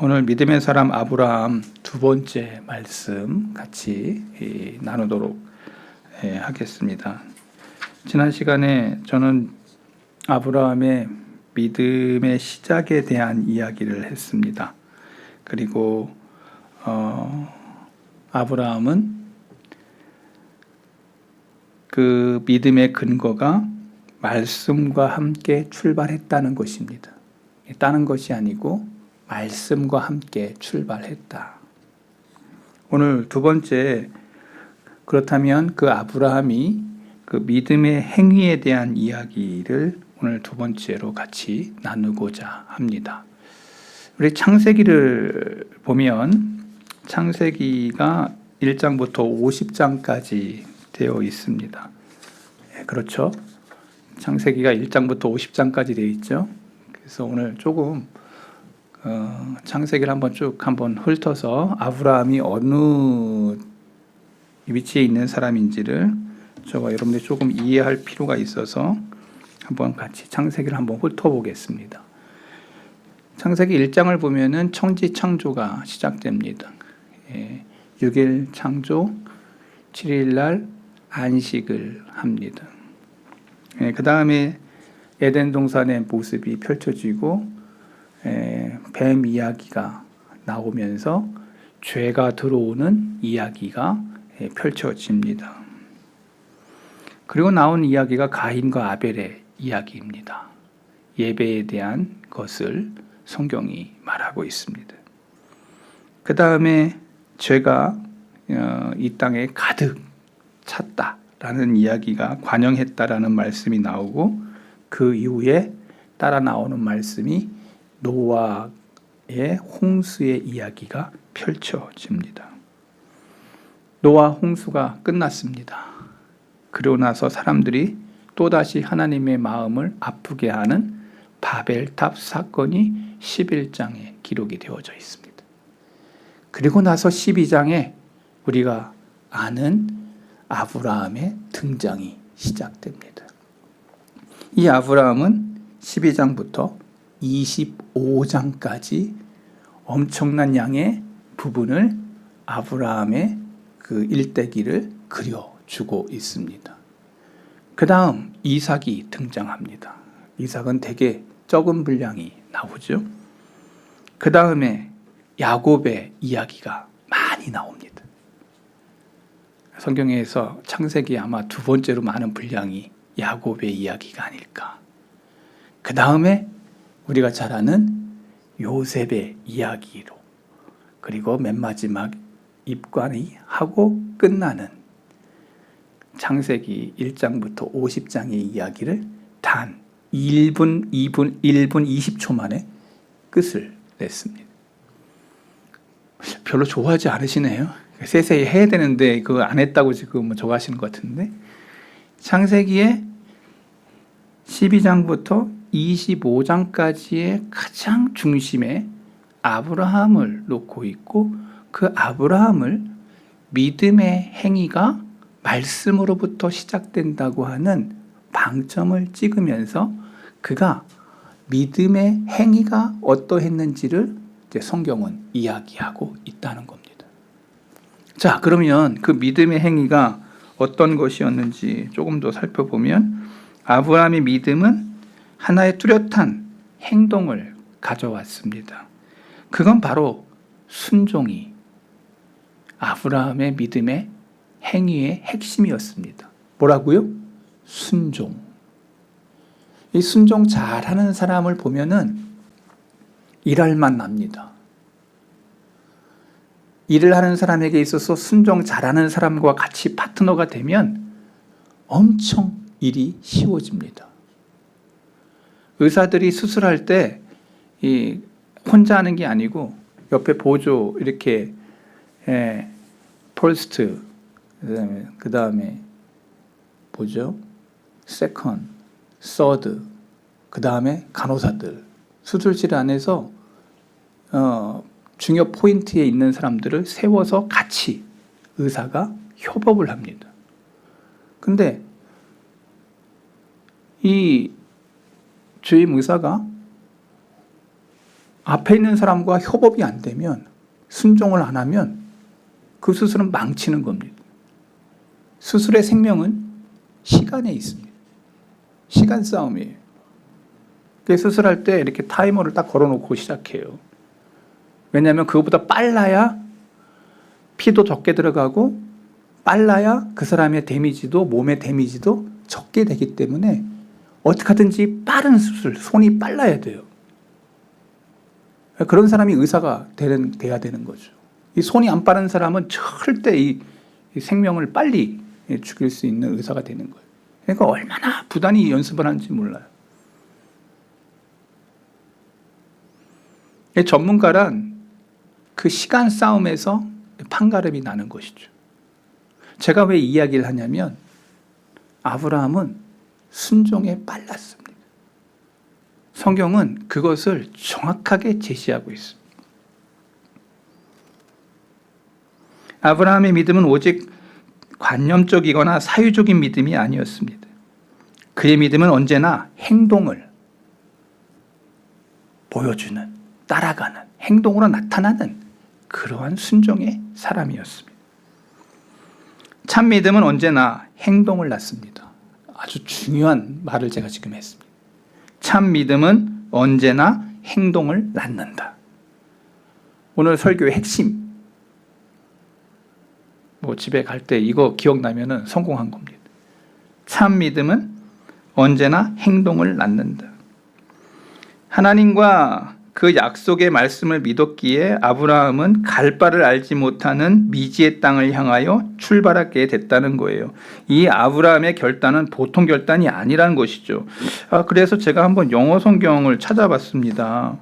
오늘 믿음의 사람 아브라함 두 번째 말씀 같이 나누도록 하겠습니다. 지난 시간에 저는 아브라함의 믿음의 시작에 대한 이야기를 했습니다. 그리고 아브라함은 그 믿음의 근거가 말씀과 함께 출발했다는 것입니다. 다른 것이 아니고 말씀과 함께 출발했다. 오늘 두 번째, 그렇다면 그 아브라함이 그 믿음의 행위에 대한 이야기를 오늘 두 번째로 같이 나누고자 합니다. 우리 창세기를 보면 창세기가 1장부터 50장까지 되어 있습니다. 그렇죠? 창세기가 1장부터 50장까지 되어 있죠. 그래서 오늘 조금 창세기를 한번 훑어서 아브라함이 어느 위치에 있는 사람인지를 여러분들이 조금 이해할 필요가 있어서 한번 같이 창세기를 한번 훑어보겠습니다. 창세기 1장을 보면은 천지 창조가 시작됩니다. 6일 창조, 7일 날 안식을 합니다. 그 다음에 에덴 동산의 모습이 펼쳐지고 뱀 이야기가 나오면서 죄가 들어오는 이야기가 펼쳐집니다. 그리고 나온 이야기가 가인과 아벨의 이야기입니다. 예배에 대한 것을 성경이 말하고 있습니다. 그 다음에 죄가 이 땅에 가득 찼다라는 이야기가 관영했다라는 말씀이 나오고 그 이후에 따라 나오는 말씀이 노아의 홍수의 이야기가 펼쳐집니다. 노아 홍수가 끝났습니다. 그러고 나서 사람들이 또다시 하나님의 마음을 아프게 하는 바벨탑 사건이 11장에 기록이 되어져 있습니다. 그리고 나서 12장에 우리가 아는 아브라함의 등장이 시작됩니다. 이 아브라함은 12장부터 25장까지 엄청난 양의 부분을 아브라함의 그 일대기를 그려주고 있습니다. 그 다음 이삭이 등장합니다. 이삭은 되게 적은 분량이 나오죠. 그 다음에 야곱의 이야기가 많이 나옵니다. 성경에서 창세기 아마 두 번째로 많은 분량이 야곱의 이야기가 아닐까. 그 다음에 우리가 잘 아는 요셉의 이야기로, 그리고 맨 마지막 입관이 하고 끝나는 창세기 1장부터 50장의 이야기를 단 1분 20초 만에 끝을 냈습니다. 별로 좋아하지 않으시네요. 세세히 해야 되는데 그거 안 했다고 지금 저거 하시는 것 같은데, 창세기의 12장부터 25장까지의 가장 중심에 아브라함을 놓고 있고, 그 아브라함을 믿음의 행위가 말씀으로부터 시작된다고 하는 방점을 찍으면서 그가 믿음의 행위가 어떠했는지를 이제 성경은 이야기하고 있다는 겁니다. 자, 그러면 그 믿음의 행위가 어떤 것이었는지 조금 더 살펴보면, 아브라함의 믿음은 하나의 뚜렷한 행동을 가져왔습니다. 그건 바로 순종이 아브라함의 믿음의 행위의 핵심이었습니다. 뭐라고요? 순종. 이 순종 잘하는 사람을 보면은 일할 맛 납니다. 일을 하는 사람에게 있어서 순종 잘하는 사람과 같이 파트너가 되면 엄청 일이 쉬워집니다. 의사들이 수술할 때 혼자 하는 게 아니고 옆에 보조 이렇게 퍼스트, 그 다음에 뭐죠? 세컨드, 서드, 그 다음에 간호사들, 수술실 안에서 중요 포인트에 있는 사람들을 세워서 같이 의사가 협업을 합니다. 근데 이 주임 의사가 앞에 있는 사람과 협업이 안 되면, 순종을 안 하면 그 수술은 망치는 겁니다. 수술의 생명은 시간에 있습니다. 시간 싸움이에요. 수술할 때 이렇게 타이머를 딱 걸어놓고 시작해요. 왜냐하면 그것보다 빨라야 피도 적게 들어가고 빨라야 그 사람의 데미지도, 몸의 데미지도 적게 되기 때문에 어떻게 하든지 빠른 수술, 손이 빨라야 돼요. 그런 사람이 의사가 돼야 되는 거죠. 이 손이 안 빠른 사람은 절대 이 생명을 빨리 죽일 수 있는 의사가 되는 거예요. 그러니까 얼마나 부단히 연습을 하는지 몰라요. 전문가란 그 시간 싸움에서 판가름이 나는 것이죠. 제가 왜 이 이야기를 하냐면 아브라함은 순종에 빨랐습니다. 성경은 그것을 정확하게 제시하고 있습니다. 아브라함의 믿음은 오직 관념적이거나 사유적인 믿음이 아니었습니다. 그의 믿음은 언제나 행동을 보여주는, 따라가는, 행동으로 나타나는 그러한 순종의 사람이었습니다. 참 믿음은 언제나 행동을 낳습니다. 아주 중요한 말을 제가 지금 했습니다. 참 믿음은 언제나 행동을 낳는다. 오늘 설교의 핵심, 집에 갈 때 이거 기억나면은 성공한 겁니다. 참 믿음은 언제나 행동을 낳는다. 하나님과 그 약속의 말씀을 믿었기에 아브라함은 갈 바를 알지 못하는 미지의 땅을 향하여 출발하게 됐다는 거예요. 이 아브라함의 결단은 보통 결단이 아니라는 것이죠. 그래서 제가 한번 영어 성경을 찾아봤습니다.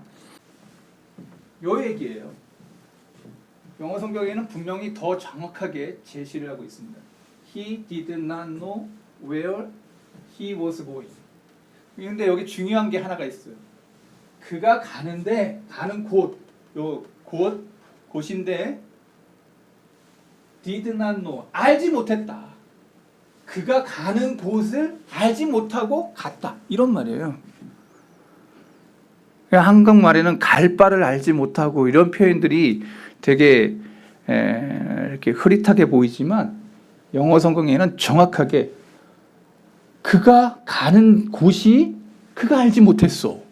요 얘기예요. 영어 성경에는 분명히 더 정확하게 제시를 하고 있습니다. He did not know where he was going. 그런데 여기 중요한 게 하나가 있어요. 그가 가는데, 가는 곳, 곳인데 did not know, 알지 못했다. 그가 가는 곳을 알지 못하고 갔다. 이런 말이에요. 한국말에는 갈 바를 알지 못하고 이런 표현들이 되게 이렇게 흐릿하게 보이지만 영어 성경에는 정확하게 그가 가는 곳이 그가 알지 못했어.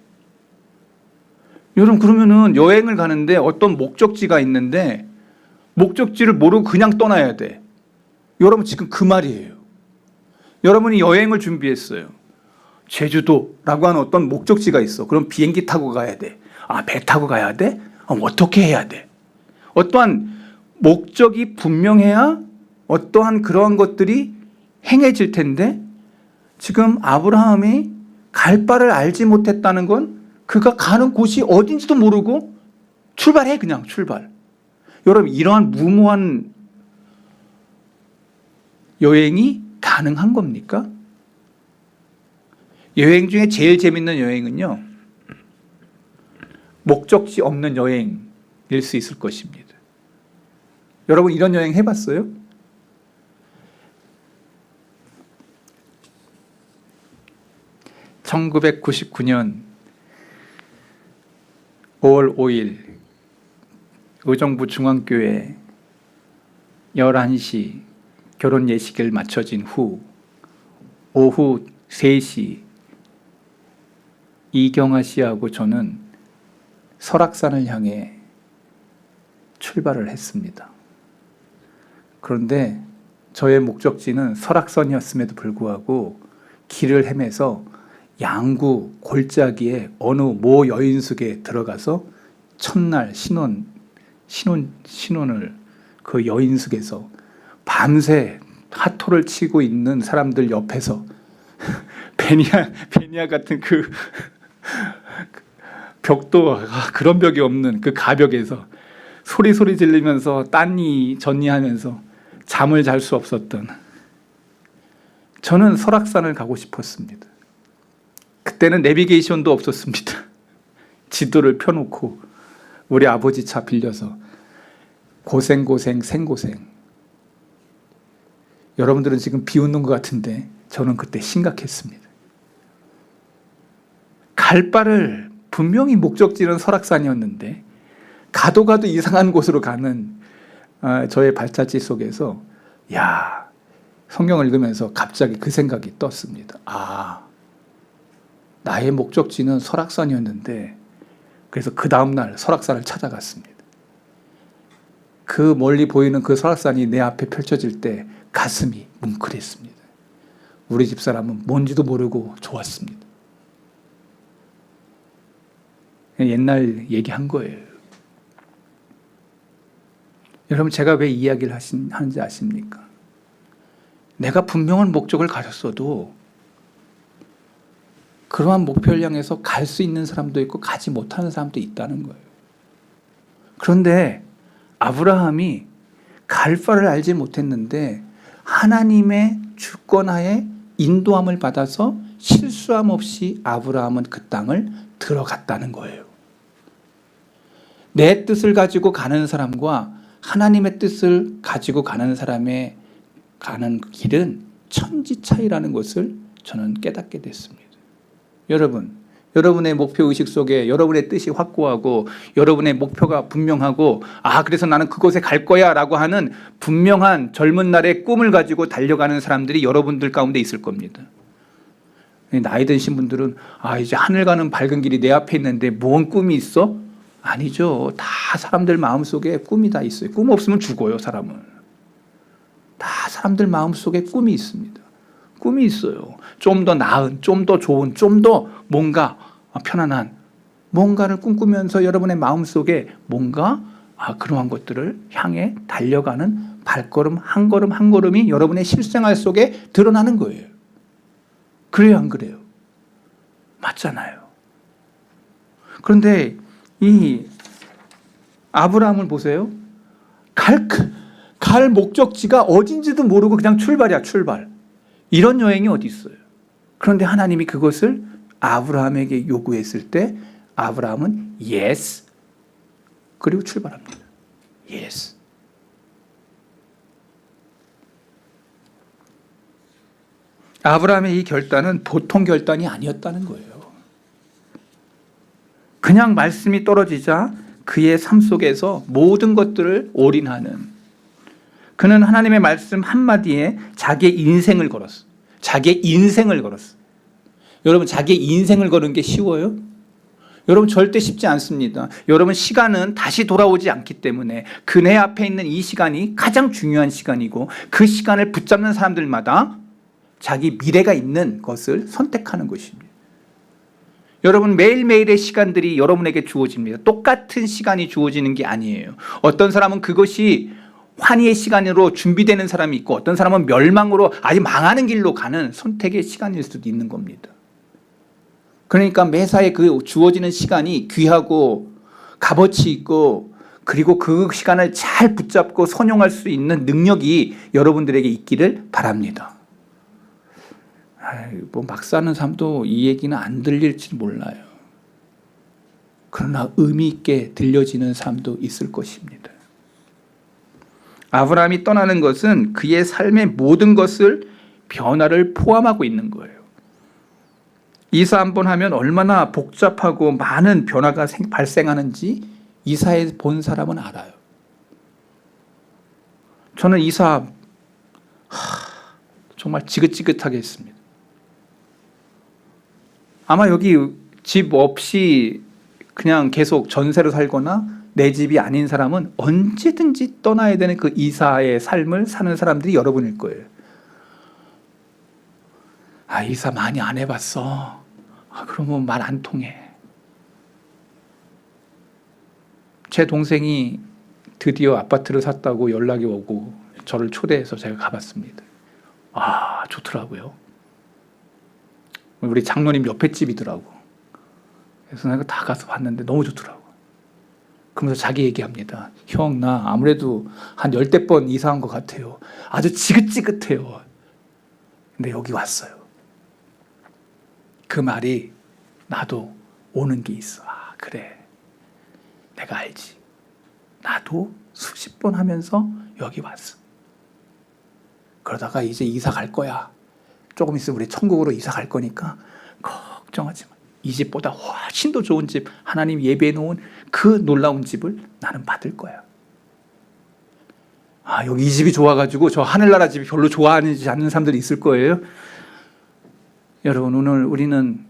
여러분, 그러면은 여행을 가는데 어떤 목적지가 있는데 목적지를 모르고 그냥 떠나야 돼. 여러분, 지금 그 말이에요. 여러분이 여행을 준비했어요. 제주도라고 하는 어떤 목적지가 있어. 그럼 비행기 타고 가야 돼. 배 타고 가야 돼? 어떻게 해야 돼? 어떠한 목적이 분명해야 어떠한 그러한 것들이 행해질 텐데 지금 아브라함이 갈 바를 알지 못했다는 건 그가 가는 곳이 어딘지도 모르고 출발해. 그냥 출발. 여러분, 이러한 무모한 여행이 가능한 겁니까? 여행 중에 제일 재밌는 여행은요, 목적지 없는 여행일 수 있을 것입니다. 여러분, 이런 여행 해봤어요? (1999년) 5월 5일 의정부 중앙교회 11시 결혼 예식을 마쳐진 후 오후 3시 이경아 씨하고 저는 설악산을 향해 출발을 했습니다. 그런데 저의 목적지는 설악산이었음에도 불구하고 길을 헤매서 양구 골짜기에 어느 모 여인숙에 들어가서 첫날 신혼을 그 여인숙에서 밤새 핫토를 치고 있는 사람들 옆에서 베니아 같은 그 벽도, 그런 벽이 없는 그 가벽에서 소리 질리면서 딴니 전니 하면서 잠을 잘 수 없었던, 저는 설악산을 가고 싶었습니다. 그때는 내비게이션도 없었습니다. 지도를 펴놓고 우리 아버지 차 빌려서 생고생. 여러분들은 지금 비웃는 것 같은데 저는 그때 심각했습니다. 갈 바를 분명히 목적지는 설악산이었는데 가도 이상한 곳으로 가는 저의 발자취 속에서 성경을 읽으면서 갑자기 그 생각이 떴습니다. 나의 목적지는 설악산이었는데 그래서 그 다음날 설악산을 찾아갔습니다. 그 멀리 보이는 그 설악산이 내 앞에 펼쳐질 때 가슴이 뭉클했습니다. 우리 집사람은 뭔지도 모르고 좋았습니다. 옛날 얘기한 거예요. 여러분, 제가 왜 이 이야기를 하는지 아십니까? 내가 분명한 목적을 가졌어도 그러한 목표를 향해서 갈 수 있는 사람도 있고 가지 못하는 사람도 있다는 거예요. 그런데 아브라함이 갈 바를 알지 못했는데 하나님의 주권하에 인도함을 받아서 실수함 없이 아브라함은 그 땅을 들어갔다는 거예요. 내 뜻을 가지고 가는 사람과 하나님의 뜻을 가지고 가는 사람의 가는 길은 천지 차이라는 것을 저는 깨닫게 됐습니다. 여러분, 여러분의 목표의식 속에 여러분의 뜻이 확고하고 여러분의 목표가 분명하고 그래서 나는 그곳에 갈 거야 라고 하는 분명한 젊은 날의 꿈을 가지고 달려가는 사람들이 여러분들 가운데 있을 겁니다. 나이 드신 분들은 이제 하늘 가는 밝은 길이 내 앞에 있는데 뭔 꿈이 있어? 아니죠. 다 사람들 마음속에 꿈이 다 있어요. 꿈 없으면 죽어요, 사람은. 다 사람들 마음속에 꿈이 있습니다. 꿈이 있어요. 좀 더 나은, 좀 더 좋은, 좀 더 뭔가 편안한 뭔가를 꿈꾸면서 여러분의 마음속에 뭔가 그러한 것들을 향해 달려가는 발걸음 한 걸음 한 걸음이 여러분의 실생활 속에 드러나는 거예요. 그래요, 안 그래요? 맞잖아요. 그런데 이 아브라함을 보세요. 갈 목적지가 어딘지도 모르고 그냥 출발이야, 출발. 이런 여행이 어디 있어요? 그런데 하나님이 그것을 아브라함에게 요구했을 때 아브라함은 yes 그리고 출발합니다. yes. 아브라함의 이 결단은 보통 결단이 아니었다는 거예요. 그냥 말씀이 떨어지자 그의 삶 속에서 모든 것들을 올인하는, 그는 하나님의 말씀 한마디에 자기의 인생을 걸었어. 자기의 인생을 걸었어. 여러분, 자기의 인생을 거는 게 쉬워요? 여러분, 절대 쉽지 않습니다. 여러분, 시간은 다시 돌아오지 않기 때문에 그네 앞에 있는 이 시간이 가장 중요한 시간이고 그 시간을 붙잡는 사람들마다 자기 미래가 있는 것을 선택하는 것입니다. 여러분, 매일매일의 시간들이 여러분에게 주어집니다. 똑같은 시간이 주어지는 게 아니에요. 어떤 사람은 그것이 환희의 시간으로 준비되는 사람이 있고 어떤 사람은 멸망으로 아주 망하는 길로 가는 선택의 시간일 수도 있는 겁니다. 그러니까 매사에 그 주어지는 시간이 귀하고 값어치 있고 그리고 그 시간을 잘 붙잡고 선용할 수 있는 능력이 여러분들에게 있기를 바랍니다. 막 사는 사람도 이 얘기는 안 들릴지 몰라요. 그러나 의미 있게 들려지는 사람도 있을 것입니다. 아브라함이 떠나는 것은 그의 삶의 모든 것을 변화를 포함하고 있는 거예요. 이사 한번 하면 얼마나 복잡하고 많은 변화가 발생하는지 이사해 본 사람은 알아요. 저는 이사 정말 지긋지긋하게 했습니다. 아마 여기 집 없이 그냥 계속 전세로 살거나 내 집이 아닌 사람은 언제든지 떠나야 되는 그 이사의 삶을 사는 사람들이 여러분일 거예요. 이사 많이 안 해봤어. 그러면 말 안 통해. 제 동생이 드디어 아파트를 샀다고 연락이 오고 저를 초대해서 제가 가봤습니다. 좋더라고요. 우리 장로님 옆에 집이더라고. 그래서 내가 다 가서 봤는데 너무 좋더라고. 그러면서 자기 얘기합니다. 형, 나 아무래도 한 10대 번 이사한 것 같아요. 아주 지긋지긋해요. 근데 여기 왔어요. 그 말이 나도 오는 게 있어. 그래. 내가 알지. 나도 수십 번 하면서 여기 왔어. 그러다가 이제 이사 갈 거야. 조금 있으면 우리 천국으로 이사 갈 거니까 걱정하지 마. 이 집보다 훨씬 더 좋은 집, 하나님 예배해 놓은 그 놀라운 집을 나는 받을 거야. 여기 이 집이 좋아가지고 저 하늘나라 집이 별로 좋아하지 않는 사람들이 있을 거예요. 여러분, 오늘 우리는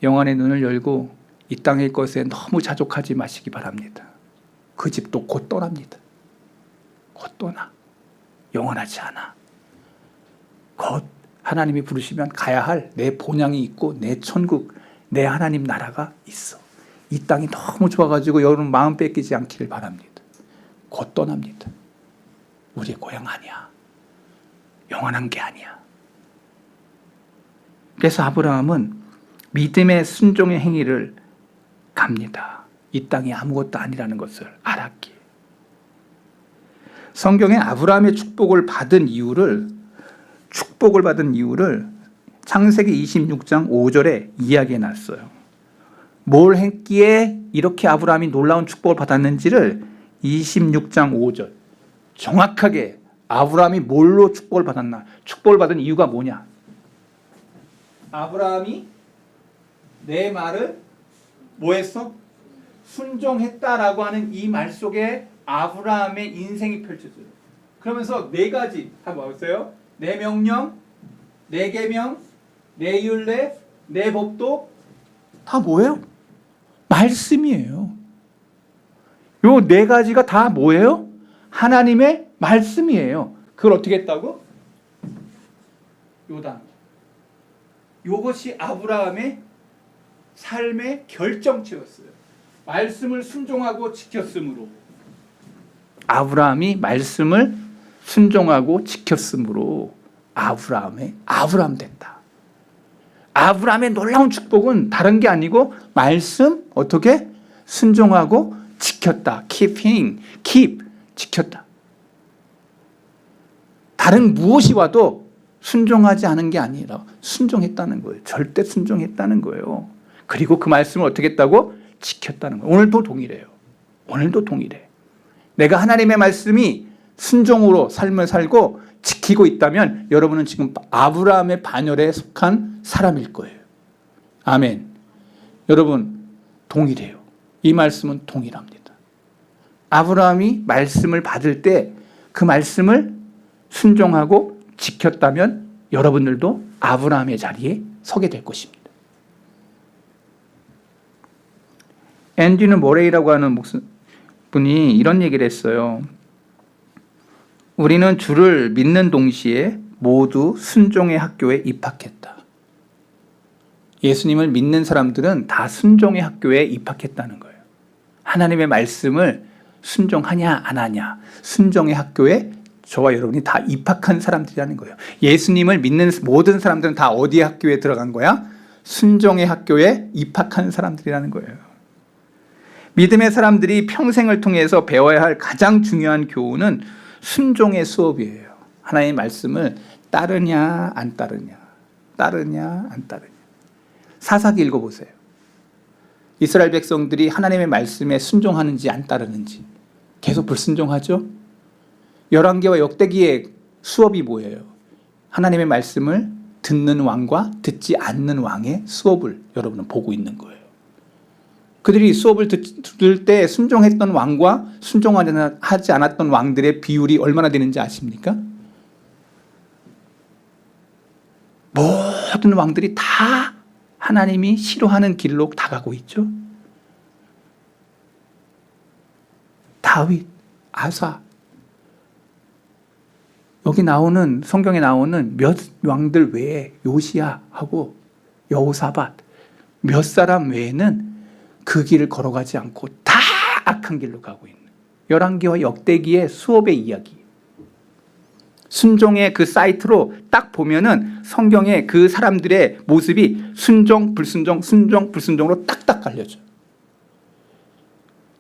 영안의 눈을 열고 이 땅의 것에 너무 자족하지 마시기 바랍니다. 그 집도 곧 떠납니다. 곧 떠나. 영원하지 않아. 곧 하나님이 부르시면 가야 할 내 본향이 있고 내 천국, 내 하나님 나라가 있어. 이 땅이 너무 좋아가지고 여러분 마음 뺏기지 않기를 바랍니다. 곧 떠납니다. 우리의 고향 아니야. 영원한 게 아니야. 그래서 아브라함은 믿음의 순종의 행위를 갑니다. 이 땅이 아무것도 아니라는 것을 알았기에. 성경에 아브라함의 축복을 받은 이유를 창세기 26장 5절에 이야기해 놨어요. 뭘 했기에 이렇게 아브라함이 놀라운 축복을 받았는지를 26장 5절 정확하게 아브라함이 뭘로 축복을 받았나, 축복을 받은 이유가 뭐냐. 아브라함이 내 말을 뭐 했어? 순종했다라고 하는 이 말 속에 아브라함의 인생이 펼쳐져요. 그러면서 네 가지 한번 보세요. 내 명령, 내 계명, 내 율례, 내 법도 다 뭐예요? 말씀이에요. 요 네 가지가 다 뭐예요? 하나님의 말씀이에요. 그걸 어떻게 했다고? 요단. 요것이 아브라함의 삶의 결정체였어요. 말씀을 순종하고 지켰으므로. 아브라함이 말씀을 순종하고 지켰으므로 아브라함 됐다. 아브라함의 놀라운 축복은 다른 게 아니고 말씀 어떻게 순종하고 지켰다. keep 지켰다. 다른 무엇이 와도 순종하지 않은 게 아니라 순종했다는 거예요. 절대 순종했다는 거예요. 그리고 그 말씀을 어떻게 했다고? 지켰다는 거예요. 오늘도 동일해요. 오늘도 동일해. 내가 하나님의 말씀이 순종으로 삶을 살고 지키고 있다면 여러분은 지금 아브라함의 반열에 속한 사람일 거예요. 아멘. 여러분, 동일해요. 이 말씀은 동일합니다. 아브라함이 말씀을 받을 때 그 말씀을 순종하고 지켰다면 여러분들도 아브라함의 자리에 서게 될 것입니다. 앤드류 모레이라고 하는 분이 이런 얘기를 했어요. 우리는 주를 믿는 동시에 모두 순종의 학교에 입학했다. 예수님을 믿는 사람들은 다 순종의 학교에 입학했다는 거예요. 하나님의 말씀을 순종하냐 안 하냐, 순종의 학교에 저와 여러분이 다 입학한 사람들이라는 거예요. 예수님을 믿는 모든 사람들은 다 어디의 학교에 들어간 거야? 순종의 학교에 입학한 사람들이라는 거예요. 믿음의 사람들이 평생을 통해서 배워야 할 가장 중요한 교훈은 순종의 수업이에요. 하나님의 말씀을 따르냐 안 따르냐, 따르냐 안 따르냐. 사사기 읽어보세요. 이스라엘 백성들이 하나님의 말씀에 순종하는지 안 따르는지. 계속 불순종하죠. 열왕기와 역대기의 수업이 뭐예요? 하나님의 말씀을 듣는 왕과 듣지 않는 왕의 수업을 여러분은 보고 있는 거예요. 그들이 수업을 들을 때 순종했던 왕과 순종하지 않았던 왕들의 비율이 얼마나 되는지 아십니까? 모든 왕들이 다 하나님이 싫어하는 길로 다 가고 있죠. 다윗, 아사, 여기 나오는 성경에 나오는 몇 왕들 외에 요시야하고 여호사밧 몇 사람 외에는 그 길을 걸어가지 않고 다 악한 길로 가고 있는 열왕기와 역대기의 수업의 이야기. 순종의 그 사이트로 딱 보면은 성경의 그 사람들의 모습이 순종, 불순종, 순종, 불순종으로 딱딱 갈려져요.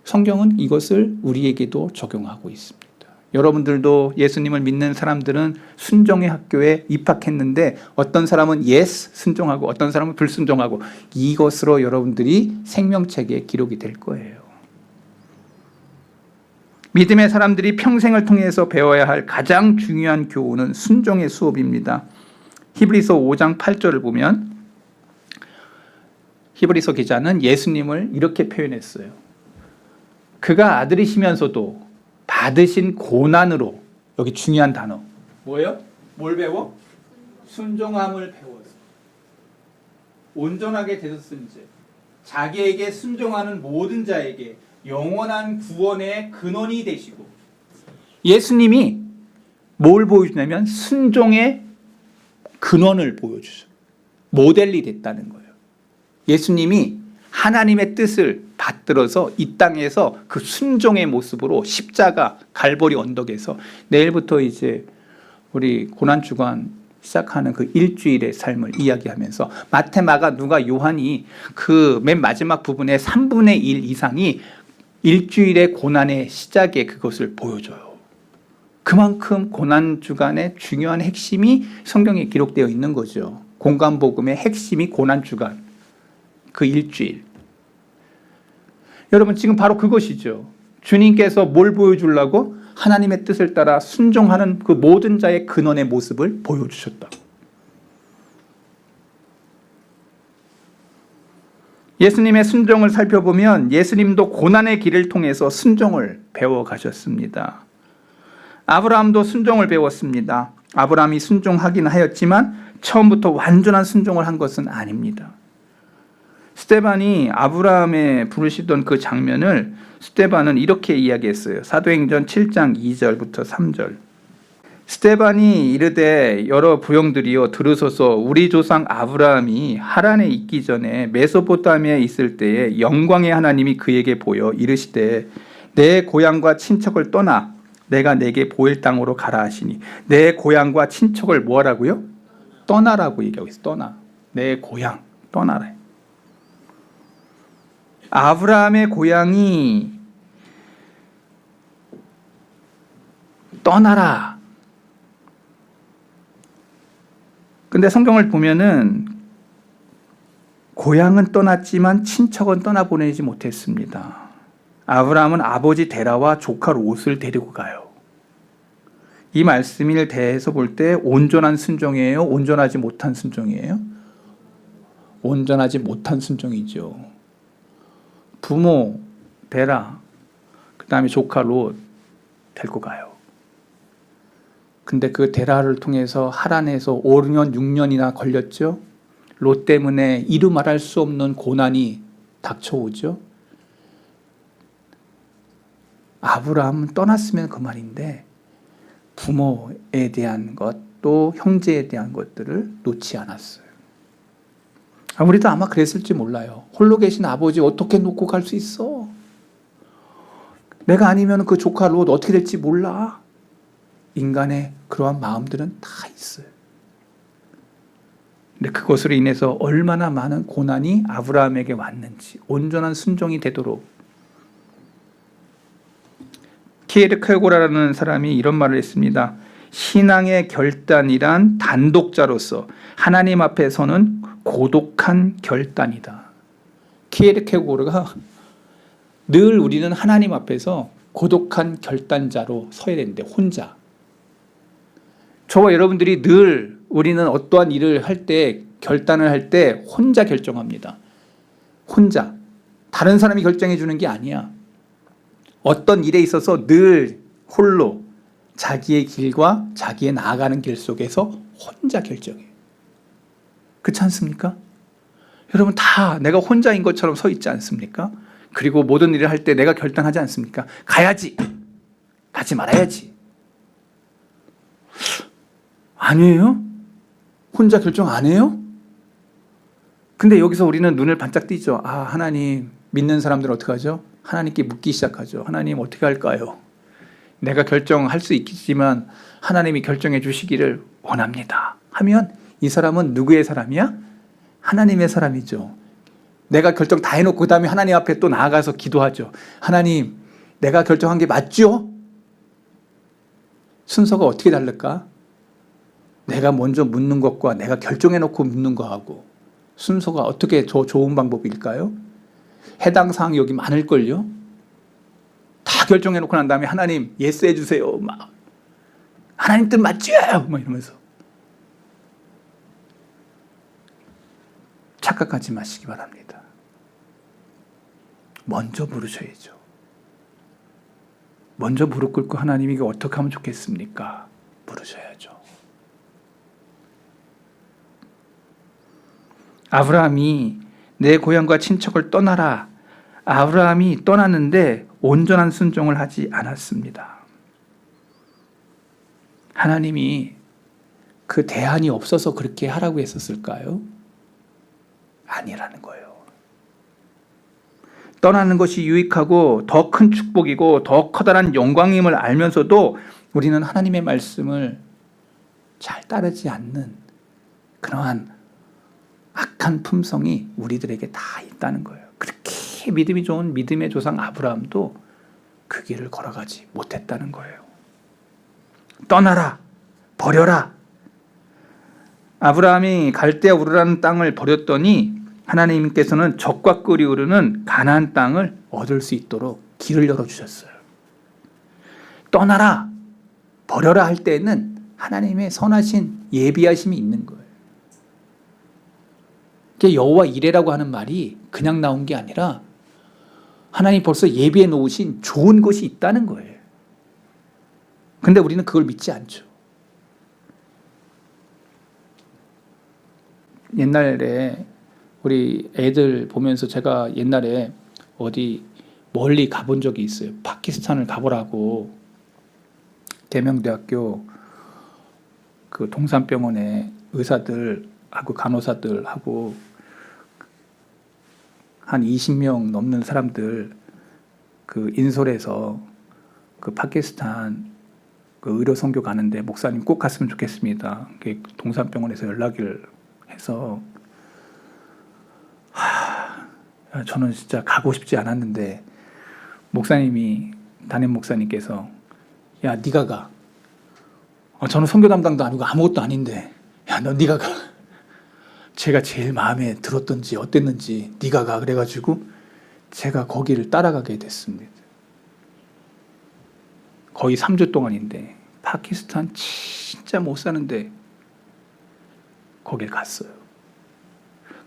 성경은 이것을 우리에게도 적용하고 있습니다. 여러분들도 예수님을 믿는 사람들은 순종의 학교에 입학했는데 어떤 사람은 yes, 순종하고 어떤 사람은 불순종하고 이것으로 여러분들이 생명책에 기록이 될 거예요. 믿음의 사람들이 평생을 통해서 배워야 할 가장 중요한 교훈은 순종의 수업입니다. 히브리서 5장 8절을 보면 히브리서 기자는 예수님을 이렇게 표현했어요. 그가 아들이시면서도 받으신 고난으로, 여기 중요한 단어 뭐예요? 뭘 배워? 순종함을 배웠어. 온전하게 되셨은지 자기에게 순종하는 모든 자에게 영원한 구원의 근원이 되시고, 예수님이 뭘 보여주냐면 순종의 근원을 보여주죠. 모델이 됐다는 거예요. 예수님이 하나님의 뜻을 받들어서 이 땅에서 그 순종의 모습으로 십자가 갈보리 언덕에서, 내일부터 이제 우리 고난주간 시작하는 그 일주일의 삶을 이야기하면서 마태, 마가, 누가, 요한이 그 맨 마지막 부분의 3분의 1 이상이 일주일의 고난의 시작에 그것을 보여줘요. 그만큼 고난주간의 중요한 핵심이 성경에 기록되어 있는 거죠. 공간복음의 핵심이 고난주간, 그 일주일. 여러분, 지금 바로 그것이죠. 주님께서 뭘 보여주려고? 하나님의 뜻을 따라 순종하는 그 모든 자의 근원의 모습을 보여주셨다. 예수님의 순종을 살펴보면 예수님도 고난의 길을 통해서 순종을 배워가셨습니다. 아브라함도 순종을 배웠습니다. 아브라함이 순종하긴 하였지만 처음부터 완전한 순종을 한 것은 아닙니다. 스데반이 아브라함의 부르시던 그 장면을 스데반은 이렇게 이야기했어요. 사도행전 7장 2절부터 3절. 스데반이 이르되 여러 부형들이여 들으소서, 우리 조상 아브라함이 하란에 있기 전에 메소포타미아에 있을 때에 영광의 하나님이 그에게 보여 이르시되 내 고향과 친척을 떠나 내가 내게 보일 땅으로 가라 하시니, 내 고향과 친척을 뭐 하라고요? 떠나라고 얘기하고 있어요. 떠나. 내 고향 떠나라. 아브라함의 고향이 떠나라. 근데 성경을 보면은 고향은 떠났지만 친척은 떠나보내지 못했습니다. 아브라함은 아버지 데라와 조카 롯을 데리고 가요. 이 말씀을 대해서 볼 때 온전한 순종이에요? 온전하지 못한 순종이에요? 온전하지 못한 순종이죠. 부모 데라, 그 다음에 조카 롯 데리고 가요. 근데 그 데라를 통해서 하란에서 5년, 6년이나 걸렸죠. 롯 때문에 이루 말할 수 없는 고난이 닥쳐오죠. 아브라함은 떠났으면 그만인데 부모에 대한 것, 또 형제에 대한 것들을 놓지 않았어요. 우리도 아마 그랬을지 몰라요. 홀로 계신 아버지 어떻게 놓고 갈 수 있어? 내가 아니면 그 조카 롯 어떻게 될지 몰라. 인간의 그러한 마음들은 다 있어요. 근데 그것으로 인해서 얼마나 많은 고난이 아브라함에게 왔는지, 온전한 순종이 되도록. 키에르케고라는 사람이 이런 말을 했습니다. 신앙의 결단이란 단독자로서 하나님 앞에 서는 고독한 결단이다. 키에르케고르가 늘 우리는 하나님 앞에서 고독한 결단자로 서야 되는데, 혼자. 저와 여러분들이 늘 우리는 어떠한 일을 할 때, 결단을 할 때 혼자 결정합니다. 혼자. 다른 사람이 결정해 주는 게 아니야. 어떤 일에 있어서 늘 홀로 자기의 길과 자기의 나아가는 길 속에서 혼자 결정해. 그렇지 않습니까? 여러분, 다 내가 혼자인 것처럼 서 있지 않습니까? 그리고 모든 일을 할 때 내가 결단하지 않습니까? 가야지, 가지 말아야지. 아니에요? 혼자 결정 안 해요? 근데 여기서 우리는 눈을 반짝 띄죠. 아, 하나님, 믿는 사람들은 어떻게 하죠? 하나님께 묻기 시작하죠. 하나님, 어떻게 할까요? 내가 결정할 수 있겠지만 하나님이 결정해 주시기를 원합니다 하면, 이 사람은 누구의 사람이야? 하나님의 사람이죠. 내가 결정 다 해놓고 그 다음에 하나님 앞에 또 나아가서 기도하죠. 하나님, 내가 결정한 게 맞죠? 순서가 어떻게 다를까? 내가 먼저 묻는 것과 내가 결정해놓고 묻는 거하고 순서가 어떻게 더 좋은 방법일까요? 해당 사항이 여기 많을걸요? 다 결정해놓고 난 다음에 하나님 예스 해주세요. 막 하나님 뜻 맞죠? 막 이러면서. 착각하지 마시기 바랍니다. 먼저 부르셔야죠. 먼저 무릎 꿇고 하나님 이게 어떻게 하면 좋겠습니까? 부르셔야죠. 아브라함이 내 고향과 친척을 떠나라. 아브라함이 떠났는데 온전한 순종을 하지 않았습니다. 하나님이 그 대안이 없어서 그렇게 하라고 했었을까요? 아니라는 거예요. 떠나는 것이 유익하고 더 큰 축복이고 더 커다란 영광임을 알면서도 우리는 하나님의 말씀을 잘 따르지 않는 그러한 악한 품성이 우리들에게 다 있다는 거예요. 그렇게 믿음이 좋은 믿음의 조상 아브라함도 그 길을 걸어가지 못했다는 거예요. 떠나라, 버려라. 아브라함이 갈대아 우르라는 땅을 버렸더니 하나님께서는 적과 꿀이 흐르는 가나안 땅을 얻을 수 있도록 길을 열어주셨어요. 떠나라, 버려라 할 때에는 하나님의 선하신 예비하심이 있는 거예요. 여호와 이레라고 하는 말이 그냥 나온 게 아니라 하나님 벌써 예비해 놓으신 좋은 것이 있다는 거예요. 근데 우리는 그걸 믿지 않죠. 옛날에 우리 애들 보면서 제가 옛날에 어디 멀리 가본 적이 있어요. 파키스탄을 가보라고 대명대학교 그 동산병원에 의사들하고 간호사들하고 한 20명 넘는 사람들 그 인솔에서 그 파키스탄 그 의료 선교 가는데 목사님 꼭 갔으면 좋겠습니다. 동산병원에서 연락을 해서 저는 진짜 가고 싶지 않았는데 목사님이 담임 목사님께서 야 네가 가. 저는 선교 담당도 아니고 아무것도 아닌데 야 너 네가 가. 제가 제일 마음에 들었던지 어땠는지 네가 가 그래가지고 제가 거기를 따라가게 됐습니다. 거의 3주 동안인데 파키스탄 진짜 못 사는데 거길 갔어요.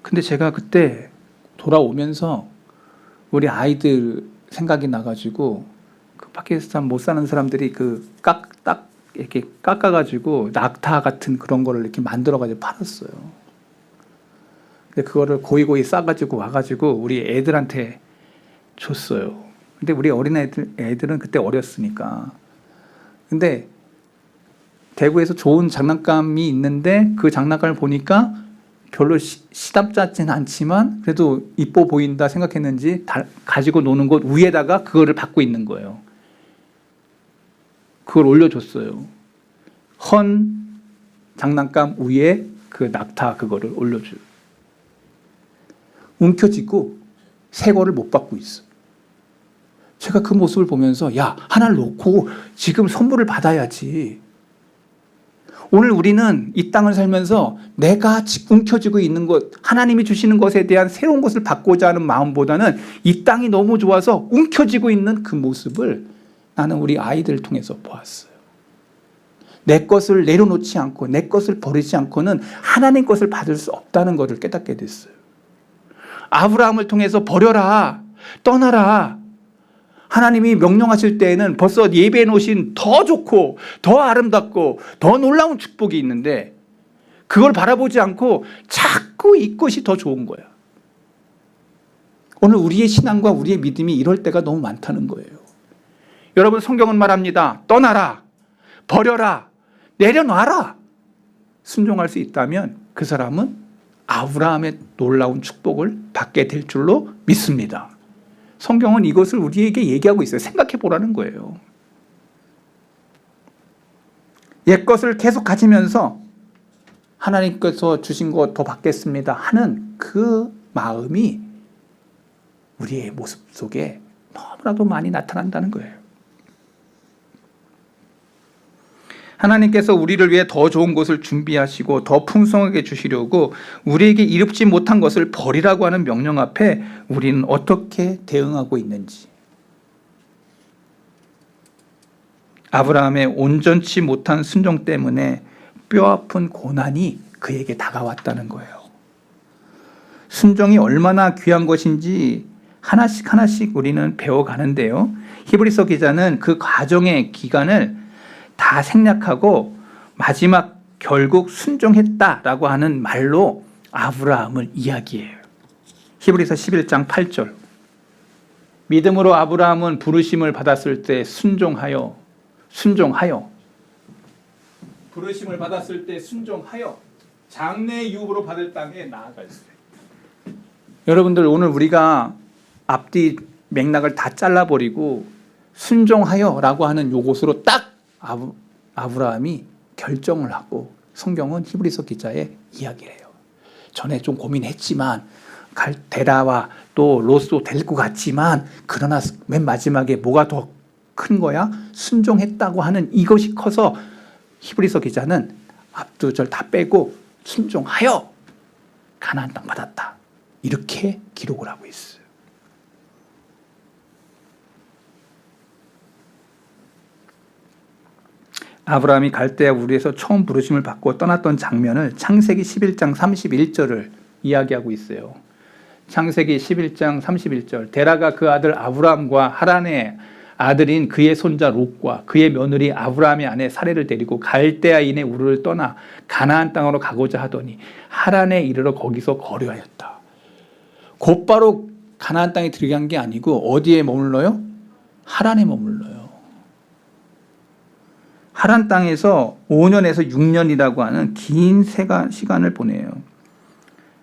근데 제가 그때 돌아오면서 우리 아이들 생각이 나가지고 그 파키스탄 못 사는 사람들이 딱 이렇게 깎아가지고 낙타 같은 그런 거를 이렇게 만들어가지고 팔았어요. 근데 그거를 고이고이 싸가지고 와가지고 우리 애들한테 줬어요. 근데 우리 어린 애들은 그때 어렸으니까. 근데 대구에서 좋은 장난감이 있는데 그 장난감을 보니까 별로 시답잖지는 않지만 그래도 이뻐 보인다 생각했는지 가지고 노는 것 위에다가 그거를 받고 있는 거예요. 그걸 올려줬어요. 헌 장난감 위에 그 낙타 그거를 올려줘요. 움켜쥐고 새 거를 못 받고 있어. 제가 그 모습을 보면서 야 하나를 놓고 지금 선물을 받아야지. 오늘 우리는 이 땅을 살면서 내가 움켜쥐고 있는 것, 하나님이 주시는 것에 대한 새로운 것을 받고자 하는 마음보다는 이 땅이 너무 좋아서 움켜쥐고 있는 그 모습을 나는 우리 아이들을 통해서 보았어요. 내 것을 내려놓지 않고 내 것을 버리지 않고는 하나님 것을 받을 수 없다는 것을 깨닫게 됐어요. 아브라함을 통해서 버려라, 떠나라. 하나님이 명령하실 때에는 벌써 예배해 놓으신 더 좋고 더 아름답고 더 놀라운 축복이 있는데 그걸 바라보지 않고 자꾸 이 것이 더 좋은 거야. 오늘 우리의 신앙과 우리의 믿음이 이럴 때가 너무 많다는 거예요. 여러분 성경은 말합니다. 떠나라, 버려라, 내려놔라. 순종할 수 있다면 그 사람은 아브라함의 놀라운 축복을 받게 될 줄로 믿습니다. 성경은 이것을 우리에게 얘기하고 있어요. 생각해 보라는 거예요. 옛 것을 계속 가지면서 하나님께서 주신 것 더 받겠습니다 하는 그 마음이 우리의 모습 속에 너무나도 많이 나타난다는 거예요. 하나님께서 우리를 위해 더 좋은 것을 준비하시고 더 풍성하게 주시려고 우리에게 이롭지 못한 것을 버리라고 하는 명령 앞에 우리는 어떻게 대응하고 있는지. 아브라함의 온전치 못한 순종 때문에 뼈아픈 고난이 그에게 다가왔다는 거예요. 순종이 얼마나 귀한 것인지 하나씩 하나씩 우리는 배워가는데요. 히브리서 기자는 그 과정의 기간을 다 생략하고 마지막 결국 순종했다라고 하는 말로 아브라함을 이야기해요. 히브리서 11장 8절. 믿음으로 아브라함은 부르심을 받았을 때 순종하여 부르심을 받았을 때 순종하여 장래 유업으로 받을 땅에 나아갔어요. 여러분들, 오늘 우리가 앞뒤 맥락을 다 잘라버리고 순종하여라고 하는 요것으로 딱 아브라함이 결정을 하고 성경은 히브리서 기자의 이야기를 해요. 전에 좀 고민했지만 데라와 또 롯도 될 것 같지만 그러나 맨 마지막에 뭐가 더 큰 거야? 순종했다고 하는 이것이 커서 히브리서 기자는 앞두절 다 빼고 순종하여 가나안 땅 받았다, 이렇게 기록을 하고 있어요. 아브라함이 갈대아 우르에서 처음 부르심을 받고 떠났던 장면을 창세기 11장 31절을 이야기하고 있어요. 창세기 11장 31절. 데라가 그 아들 아브라함과 하란의 아들인 그의 손자 롯과 그의 며느리 아브라함의 아내 사레를 데리고 갈대아인의 우르를 떠나 가나안 땅으로 가고자 하더니 하란에 이르러 거기서 거류하였다. 곧바로 가나안 땅에 들어간 게 아니고 어디에 머물러요? 하란에 머물러요. 하란 땅에서 5년에서 6년이라고 하는 긴 시간을 보내요.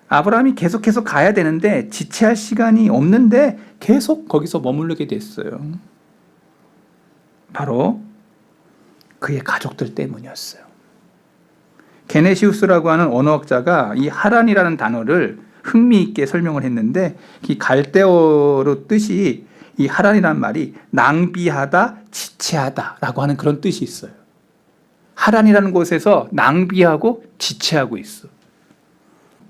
아브라함이 계속해서 가야 되는데 지체할 시간이 없는데 계속 거기서 머무르게 됐어요. 바로 그의 가족들 때문이었어요. 게네시우스라고 하는 언어학자가 이 하란이라는 단어를 흥미있게 설명을 했는데, 이 갈대어로 뜻이, 이 하란이라는 말이 낭비하다, 지체하다라고 하는 그런 뜻이 있어요. 하란이라는 곳에서 낭비하고 지체하고 있어.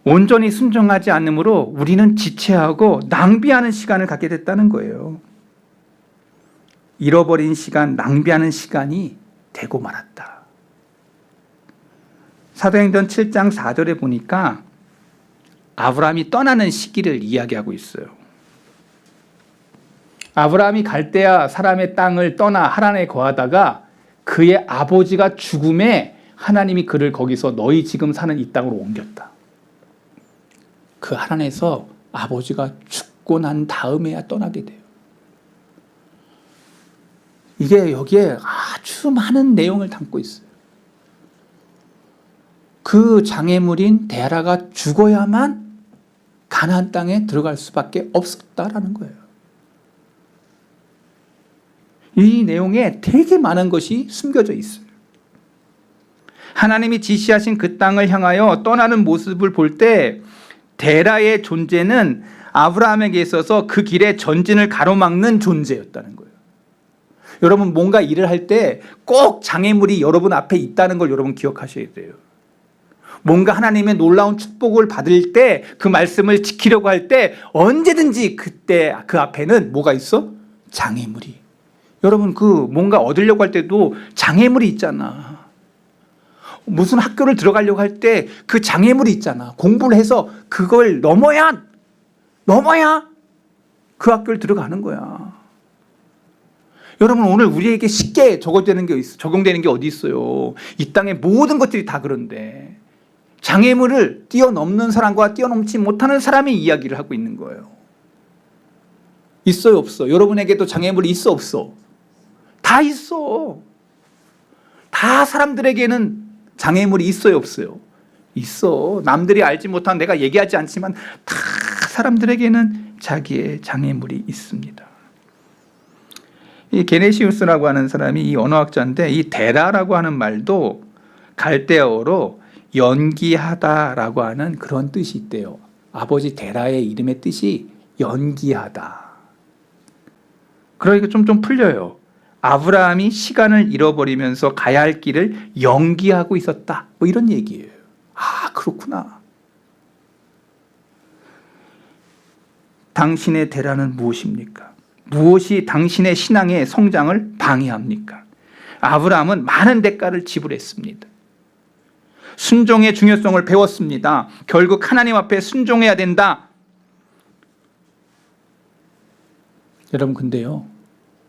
온전히 순종하지 않으므로 우리는 지체하고 낭비하는 시간을 갖게 됐다는 거예요. 잃어버린 시간, 낭비하는 시간이 되고 말았다. 사도행전 7장 4절에 보니까 아브라함이 떠나는 시기를 이야기하고 있어요. 아브라함이 갈대아 사람의 땅을 떠나 하란에 거하다가 그의 아버지가 죽음에 하나님이 그를 거기서 너희 지금 사는 이 땅으로 옮겼다. 그 하란에서 아버지가 죽고 난 다음에야 떠나게 돼요. 이게 여기에 아주 많은 내용을 담고 있어요. 그 장애물인 데라가 죽어야만 가나안 땅에 들어갈 수밖에 없었다라는 거예요. 이 내용에 되게 많은 것이 숨겨져 있어요. 하나님이 지시하신 그 땅을 향하여 떠나는 모습을 볼 때 데라의 존재는 아브라함에게 있어서 그 길에 전진을 가로막는 존재였다는 거예요. 여러분, 뭔가 일을 할 때 꼭 장애물이 여러분 앞에 있다는 걸 여러분 기억하셔야 돼요. 뭔가 하나님의 놀라운 축복을 받을 때, 그 말씀을 지키려고 할 때 언제든지 그때 그 앞에는 뭐가 있어? 장애물이. 여러분, 그 뭔가 얻으려고 할 때도 장애물이 있잖아. 무슨 학교를 들어가려고 할 때 그 장애물이 있잖아. 공부를 해서 그걸 넘어야 그 학교를 들어가는 거야. 여러분, 오늘 우리에게 쉽게 적용되는 게 어디 있어요? 이 땅의 모든 것들이 다 그런데 장애물을 뛰어넘는 사람과 뛰어넘지 못하는 사람의 이야기를 하고 있는 거예요. 있어요, 없어? 여러분에게도 장애물이 있어, 없어? 다 있어. 다 사람들에게는 장애물이 있어요, 없어요? 있어. 남들이 알지 못한, 내가 얘기하지 않지만 다 사람들에게는 자기의 장애물이 있습니다. 이 게네시우스라고 하는 사람이 이 언어학자인데, 이 데라라고 하는 말도 갈대어로 연기하다라고 하는 그런 뜻이 있대요. 아버지 데라의 이름의 뜻이 연기하다. 그러니까 좀 풀려요. 아브라함이 시간을 잃어버리면서 가야 할 길을 연기하고 있었다, 뭐 이런 얘기예요. 아, 그렇구나. 당신의 데라는 무엇입니까? 무엇이 당신의 신앙의 성장을 방해합니까? 아브라함은 많은 대가를 지불했습니다. 순종의 중요성을 배웠습니다. 결국 하나님 앞에 순종해야 된다. 여러분 근데요,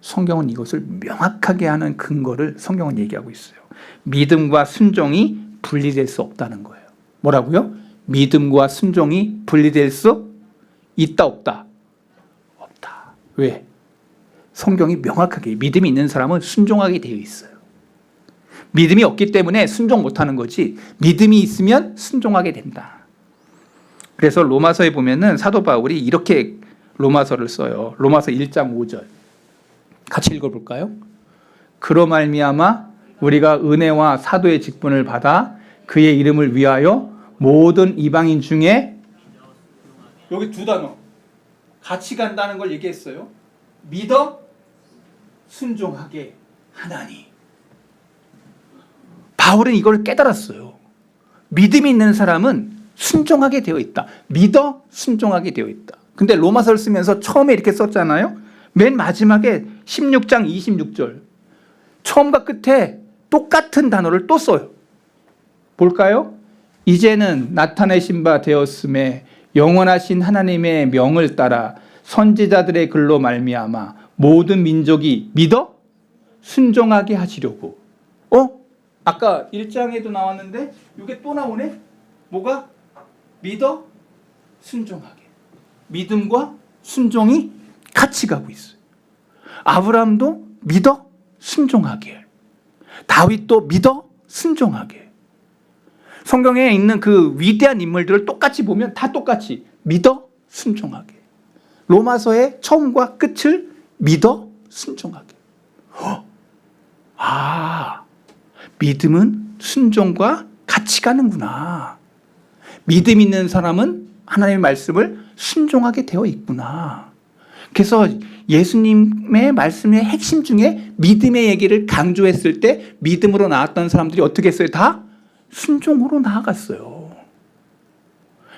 성경은 이것을 명확하게 하는 근거를 성경은 얘기하고 있어요. 믿음과 순종이 분리될 수 없다는 거예요. 뭐라고요? 믿음과 순종이 분리될 수 있다 없다? 없다. 왜? 성경이 명확하게 믿음이 있는 사람은 순종하게 되어 있어요. 믿음이 없기 때문에 순종 못하는 거지, 믿음이 있으면 순종하게 된다. 그래서 로마서에 보면은 사도 바울이 이렇게 로마서를 써요. 로마서 1장 5절 같이 읽어볼까요? 그로 말미암아 우리가 은혜와 사도의 직분을 받아 그의 이름을 위하여 모든 이방인 중에, 여기 두 단어 같이 간다는 걸 얘기했어요. 믿어 순종하게 하나니. 바울은 이걸 깨달았어요. 믿음이 있는 사람은 순종하게 되어 있다. 믿어 순종하게 되어 있다. 근데 로마서를 쓰면서 처음에 이렇게 썼잖아요. 맨 마지막에 16장 26절 처음과 끝에 똑같은 단어를 또 써요. 볼까요? 이제는 나타내신 바 되었음에 영원하신 하나님의 명을 따라 선지자들의 글로 말미암아 모든 민족이 믿어 순종하게 하시려고. 아까 1장에도 나왔는데 이게 또 나오네. 뭐가? 믿어 순종하게. 믿음과 순종이 같이 가고 있어요. 아브라함도 믿어 순종하게, 다윗도 믿어 순종하게. 성경에 있는 그 위대한 인물들을 똑같이 보면 다 똑같이 믿어 순종하게. 로마서의 처음과 끝을 믿어 순종하게. 믿음은 순종과 같이 가는구나. 믿음 있는 사람은 하나님의 말씀을 순종하게 되어 있구나. 그래서 예수님의 말씀의 핵심 중에 믿음의 얘기를 강조했을 때 믿음으로 나왔던 사람들이 어떻게 했어요? 다 순종으로 나아갔어요.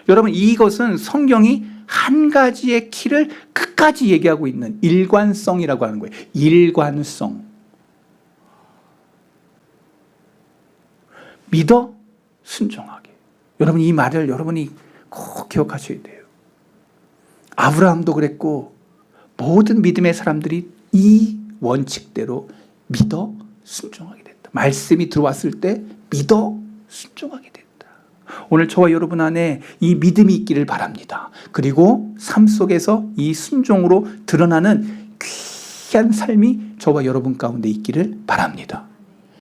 여러분, 이것은 성경이 한 가지의 키를 끝까지 얘기하고 있는 일관성이라고 하는 거예요. 일관성. 믿어 순종하게. 여러분, 이 말을 여러분이 꼭 기억하셔야 돼요. 아브라함도 그랬고 모든 믿음의 사람들이 이 원칙대로 믿어 순종하게 됐다. 말씀이 들어왔을 때 믿어 순종하게 됐다. 오늘 저와 여러분 안에 이 믿음이 있기를 바랍니다. 그리고 삶 속에서 이 순종으로 드러나는 귀한 삶이 저와 여러분 가운데 있기를 바랍니다.